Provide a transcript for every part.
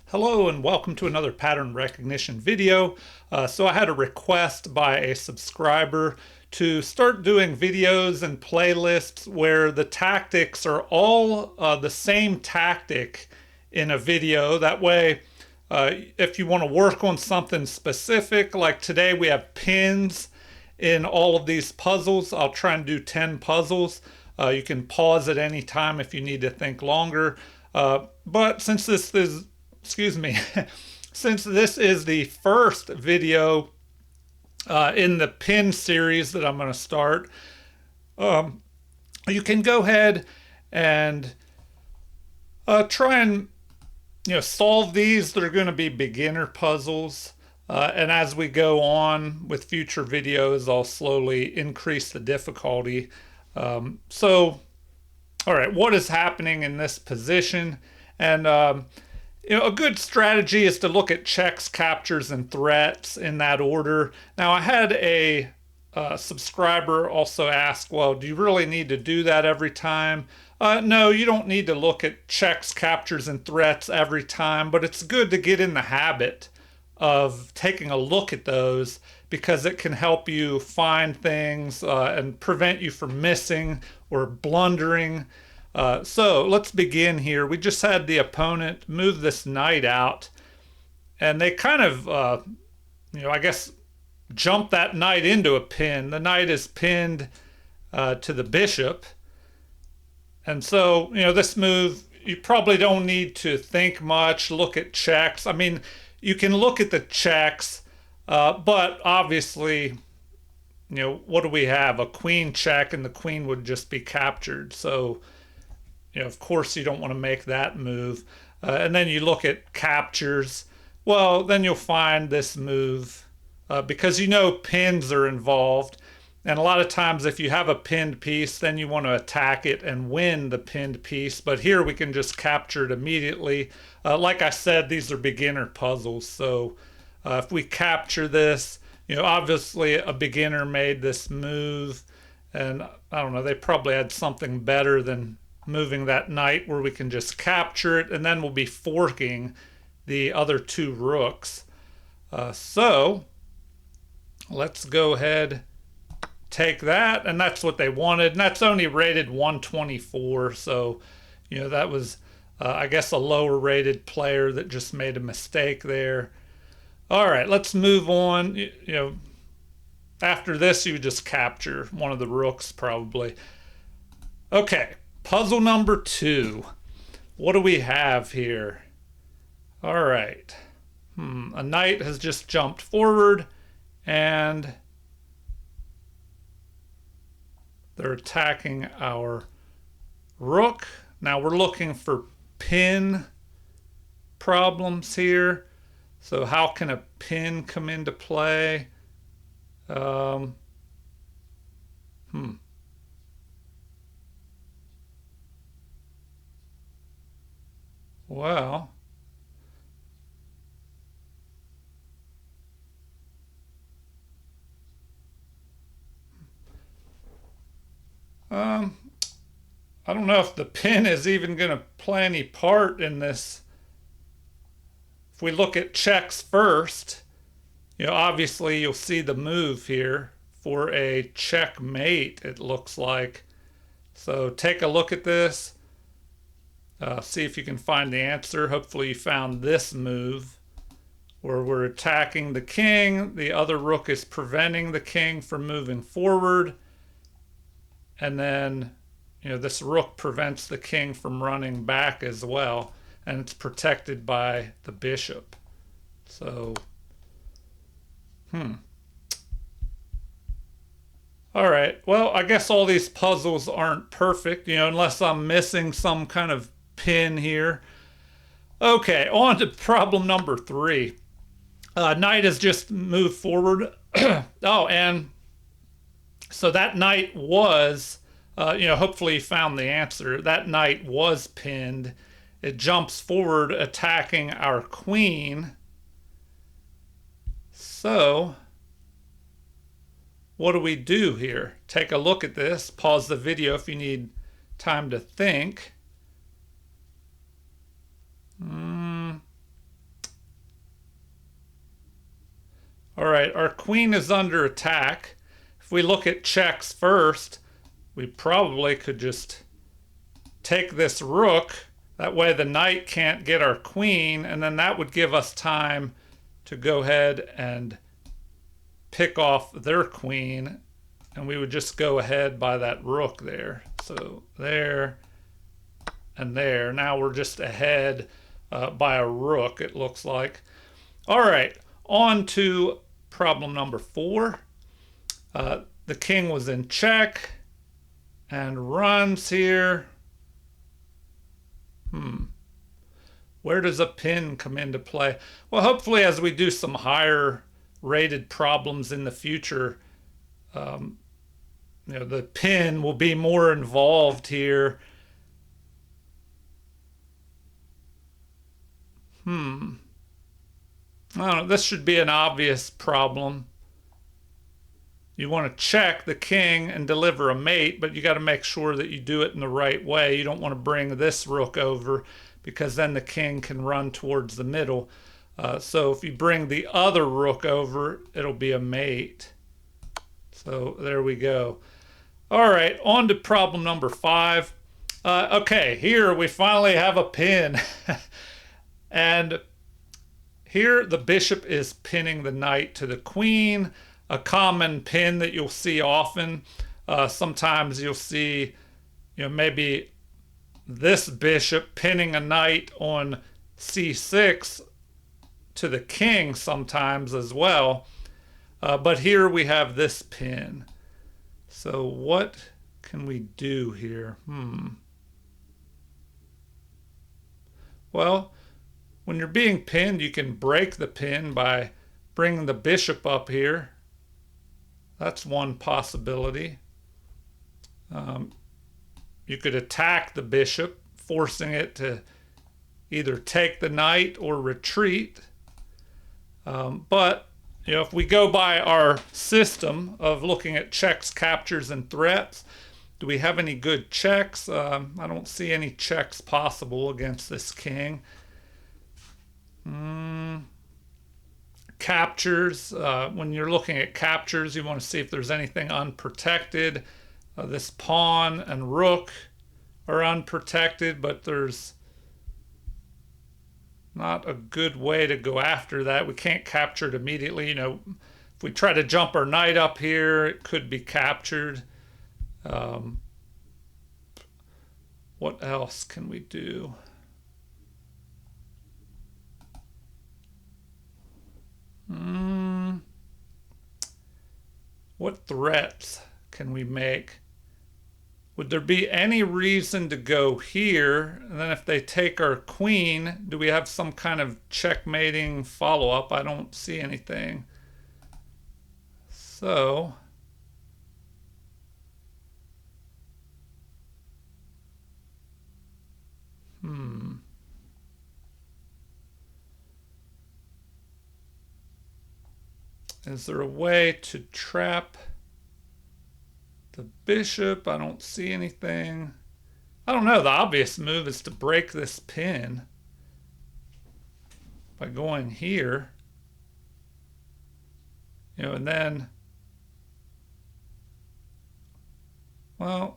Hello and welcome to another pattern recognition video. So I had a request by a subscriber to start doing videos and playlists where the tactics are all the same tactic in a video. That way, if you want to work on something specific, like today we have pins in all of these puzzles. I'll try and do 10 puzzles. You can pause at any time if you need to think longer. But since this is excuse me, since this is the first video in the pin series that I'm going to start, you can go ahead and try and solve these. They're going to be beginner puzzles. And as we go on with future videos, I'll slowly increase the difficulty. So, all right, what is happening in this position? And a good strategy is to look at checks, captures, and threats in that order. Now, I had a subscriber also ask, well, do you really need to do that every time? No, you don't need to look at checks, captures, and threats every time, but it's good to get in the habit of taking a look at those because it can help you find things and prevent you from missing or blundering. So let's begin here. We just had the opponent move this knight out, and they kind of, I guess, jump that knight into a pin. The knight is pinned to the bishop. And so, this move, you probably don't need to think much, look at checks. I mean, you can look at the checks, but obviously, what do we have? A queen check, and the queen would just be captured. So, of course, you don't want to make that move. And then you look at captures. Well, then you'll find this move because pins are involved. And a lot of times, if you have a pinned piece, then you want to attack it and win the pinned piece. But here we can just capture it immediately. Like I said, these are beginner puzzles. So if we capture this, obviously a beginner made this move. And I don't know, they probably had something better than moving that knight where we can just capture it, and then we'll be forking the other two rooks. So let's go ahead, take that, and that's what they wanted, and that's only rated 124. So that was I guess a lower rated player that just made a mistake there. All right, let's move on. After this you just capture one of the rooks probably. Okay, puzzle number 2. What do we have here? All right. A knight has just jumped forward and they're attacking our rook. Now we're looking for pin problems here. So how can a pin come into play? Well, I don't know if the pin is even going to play any part in this. If we look at checks first, obviously you'll see the move here for a checkmate, it looks like. So take a look at this. See if you can find the answer. Hopefully you found this move where we're attacking the king. The other rook is preventing the king from moving forward. And then, this rook prevents the king from running back as well. And it's protected by the bishop. So, all right. Well, I guess all these puzzles aren't perfect, unless I'm missing some kind of pin here. Okay, on to problem number 3. Knight has just moved forward. Oh, and so that knight was, hopefully you found the answer. That knight was pinned. It jumps forward, attacking our queen. So, what do we do here? Take a look at this. Pause the video if you need time to think. All right, our queen is under attack. If we look at checks first, we probably could just take this rook. That way the knight can't get our queen, and then that would give us time to go ahead and pick off their queen, and we would just go ahead by that rook there. So there and there. Now we're just ahead by a rook, it looks like. All right, on to problem number 4. The king was in check and runs here. Where does a pin come into play? Well, hopefully as we do some higher rated problems in the future, the pin will be more involved here. I don't know, this should be an obvious problem. You want to check the king and deliver a mate, but you got to make sure that you do it in the right way. You don't want to bring this rook over, because then the king can run towards the middle. So if you bring the other rook over, it'll be a mate. So there we go. All right, on to problem number 5. Okay, here we finally have a pin. And here the bishop is pinning the knight to the queen. A common pin that you'll see often. Sometimes you'll see, maybe this bishop pinning a knight on c6 to the king sometimes as well. But here we have this pin. So what can we do here? Well, when you're being pinned, you can break the pin by bringing the bishop up here. That's one possibility. You could attack the bishop, forcing it to either take the knight or retreat. But if we go by our system of looking at checks, captures, and threats, do we have any good checks? I don't see any checks possible against this king. Captures, when you're looking at captures, you want to see if there's anything unprotected. This pawn and rook are unprotected, but there's not a good way to go after that. We can't capture it immediately. If we try to jump our knight up here, it could be captured. What else can we do? What threats can we make? Would there be any reason to go here? And then if they take our queen, do we have some kind of checkmating follow-up? I don't see anything. So is there a way to trap the bishop? I don't see anything. I don't know. The obvious move is to break this pin by going here. And then, well,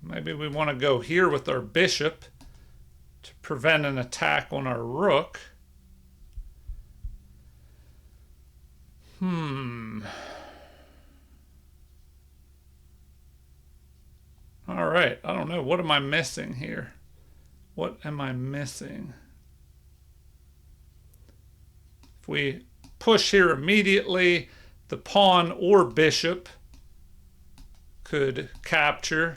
maybe we want to go here with our bishop to prevent an attack on our rook. All right, I don't know. What am I missing here? What am I missing? If we push here immediately, the pawn or bishop could capture,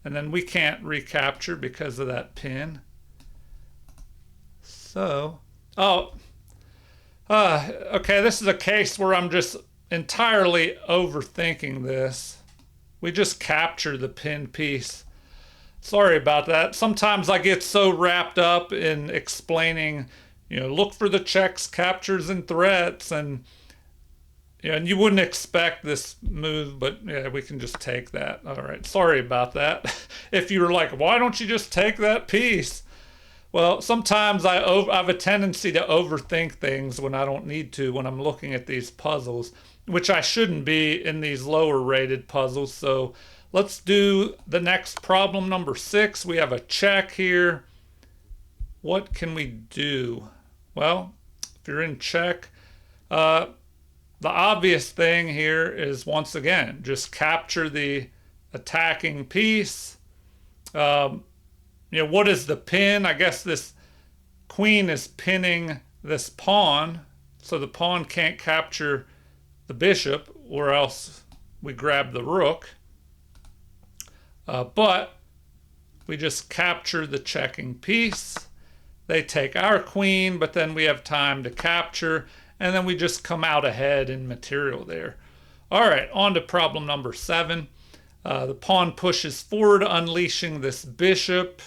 and then we can't recapture because of that pin. So, okay, this is a case where I'm just entirely overthinking this. We just capture the pin piece. Sorry about that. Sometimes I get so wrapped up in explaining, look for the checks, captures, and threats, and and you wouldn't expect this move, but yeah, we can just take that. All right, sorry about that. If you were like, why don't you just take that piece? Well, sometimes I have a tendency to overthink things when I don't need to when I'm looking at these puzzles, which I shouldn't be in these lower rated puzzles. So let's do the next problem, number 6. We have a check here. What can we do? Well, if you're in check, the obvious thing here is, once again, just capture the attacking piece. What is the pin? I guess this queen is pinning this pawn, so the pawn can't capture the bishop, or else we grab the rook. But we just capture the checking piece. They take our queen, but then we have time to capture, and then we just come out ahead in material there. All right, on to problem number 7. The pawn pushes forward, unleashing this bishop.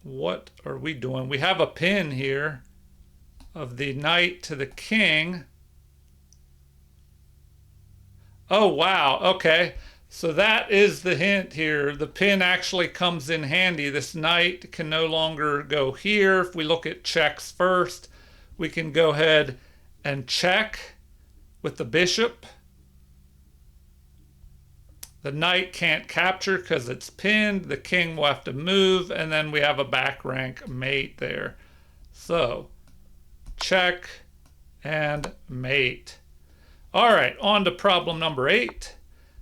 What are we doing? We have a pin here of the knight to the king. Oh, wow. Okay. So that is the hint here. The pin actually comes in handy. This knight can no longer go here. If we look at checks first, we can go ahead and check with the bishop. The knight can't capture because it's pinned. The king will have to move, and then we have a back rank mate there. So, check and mate. All right, on to problem number 8.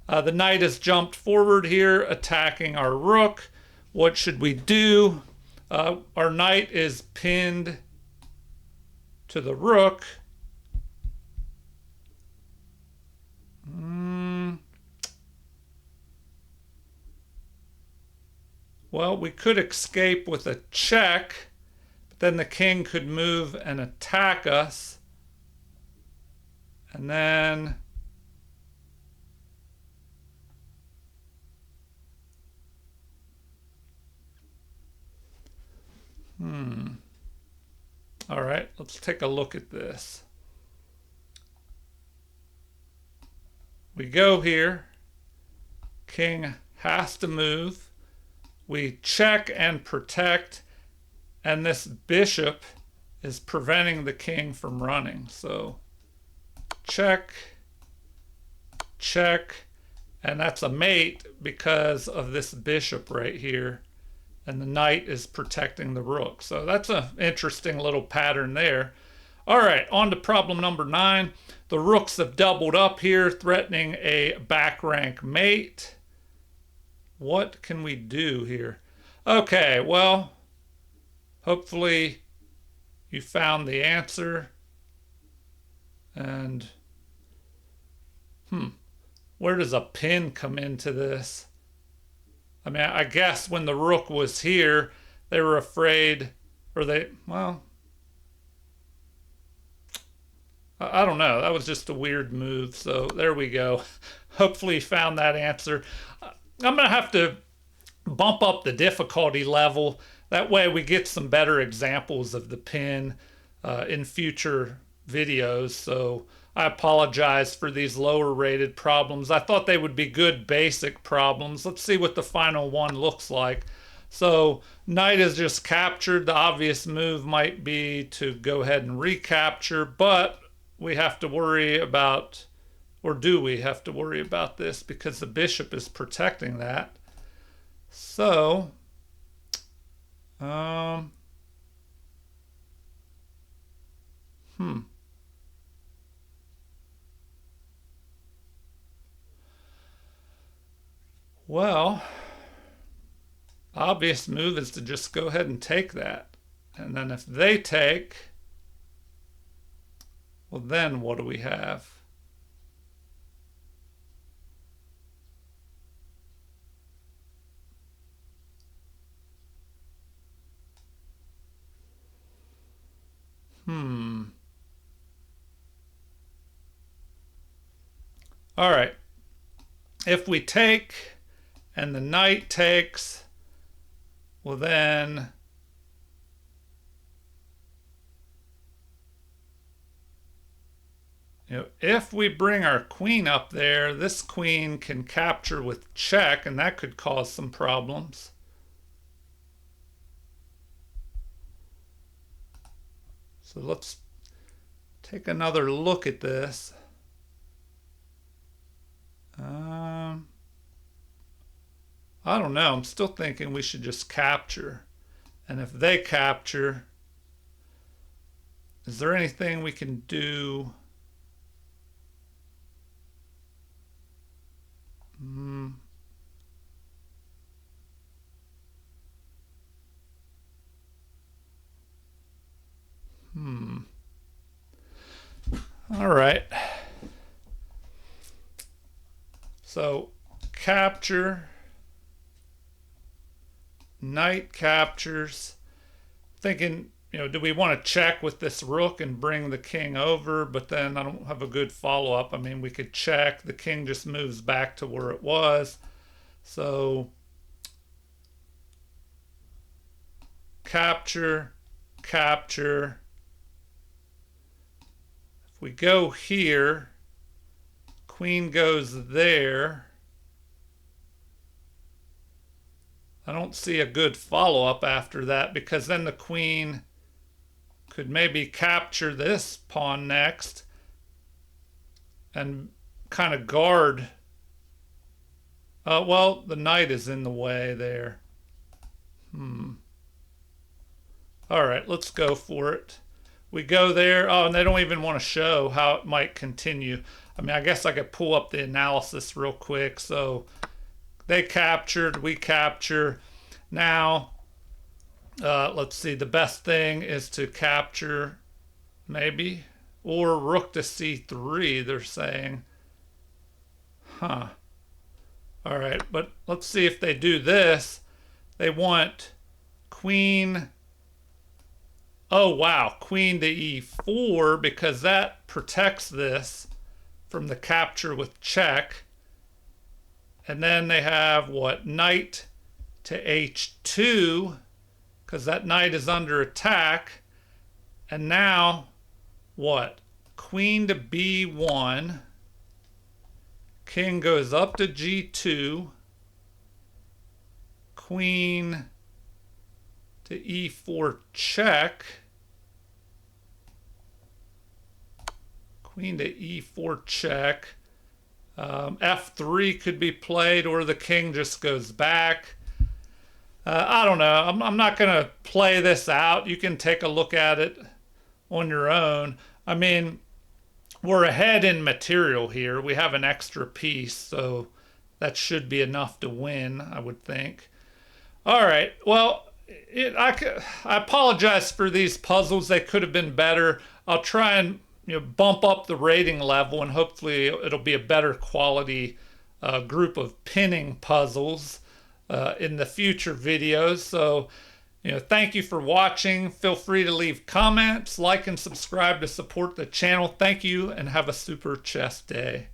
The knight has jumped forward here, attacking our rook. What should we do? Our knight is pinned to the rook. Well, we could escape with a check, but then the king could move and attack us. And then all right, let's take a look at this. We go here. King has to move. We check and protect, and this bishop is preventing the king from running. So check, check, and that's a mate because of this bishop right here, and the knight is protecting the rook. So that's an interesting little pattern there. All right, on to problem number 9. The rooks have doubled up here, threatening a back rank mate. What can we do here? Okay, well, hopefully you found the answer. And, where does a pin come into this? I mean, I guess when the rook was here, they were afraid, or well, I don't know. That was just a weird move. So there we go. Hopefully you found that answer. I'm going to have to bump up the difficulty level. That way we get some better examples of the pin in future videos. So I apologize for these lower rated problems. I thought they would be good basic problems. Let's see what the final one looks like. So knight is just captured. The obvious move might be to go ahead and recapture, but we have to worry about, or do we have to worry about this because the bishop is protecting that. So, well, obvious move is to just go ahead and take that. And then if they take, well, then what do we have? All right. If we take and the knight takes, well then if we bring our queen up there, this queen can capture with check, and that could cause some problems. So let's take another look at this. I don't know. I'm still thinking we should just capture. And if they capture, is there anything we can do? All right. So capture, knight captures. Thinking, do we want to check with this rook and bring the king over? But then I don't have a good follow-up. I mean, we could check. The king just moves back to where it was. So capture, capture. If we go here, queen goes there. I don't see a good follow-up after that, because then the queen could maybe capture this pawn next and kind of guard. Well, the knight is in the way there. All right, let's go for it. We go there. Oh, and they don't even want to show how it might continue. I mean, I guess I could pull up the analysis real quick. So they captured, we capture. Now, let's see, the best thing is to capture, maybe, or rook to c3, they're saying. All right, but let's see if they do this. They want queen. Oh, wow, queen to e4, because that protects this from the capture with check. And then they have what? Knight to h2, because that knight is under attack. And now what? Queen to b1. King goes up to g2. Queen to e4 check. Queen to e4 check. F3 could be played, or the king just goes back. I don't know. I'm not going to play this out. You can take a look at it on your own. I mean, we're ahead in material here. We have an extra piece, so that should be enough to win, I would think. All right. Well, I apologize for these puzzles. They could have been better. I'll try and bump up the rating level, and hopefully it'll be a better quality group of pinning puzzles in the future videos. So, thank you for watching. Feel free to leave comments, like, and subscribe to support the channel. Thank you, and have a super chess day.